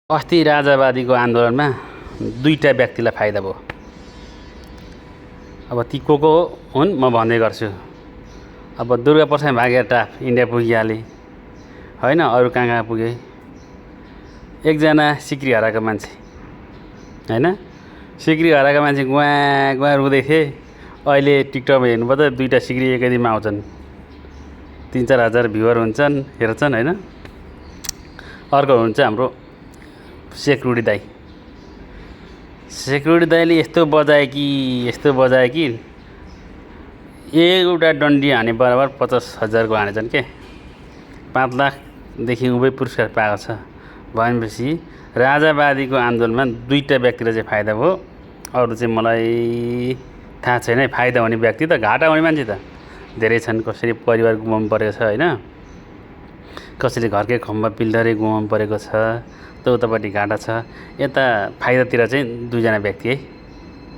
अस्ति राजावादीको आन्दोलनमा दुईटा व्यक्तिलाई फाइदा भयो। अब ती को हुन् म भन्दै गर्छु। अब दुर्गाप्रसाद भागेर टाफ इन्डिया पुगिहाले होइन, अरू कहाँ कहाँ पुगे। एकजना सिक्री हराएको मान्छे होइन, सिक्री हराएको मान्छे गुहाँ गुहाँ रुँदै थिए। अहिले टिकटकमा हेर्नुपर्दा दुईटा सिक्री एकै दिनमा आउँछन्, 3-4 हजार भ्युवर हुन्छन्, हेर्छन् होइन। अर्को हुन्छ हाम्रो सेक्युरिटी दाई। सेक्युरिटी दाईले यस्तो बजाए कि एउटा डन्डी हाने बराबर 50,000को हानेछन् के। 5 लाखदेखि उभै पुरस्कार पाएको छ भनेपछि राजावादीको आन्दोलनमा दुईटा व्यक्तिलाई चाहिँ फाइदा भयो। अरू चाहिँ मलाई थाहा छैन। फाइदा हुने व्यक्ति त घाटा हुने मान्छे त धेरै छन्। कसरी परिवार गुमाउनु परेको छ होइन, कसैले घरकै खम्बा पिल्डरै गुमाउनु परेको छ, त उतापट्टि घाटा छ। यता फाइदातिर चाहिँ दुईजना व्यक्ति है।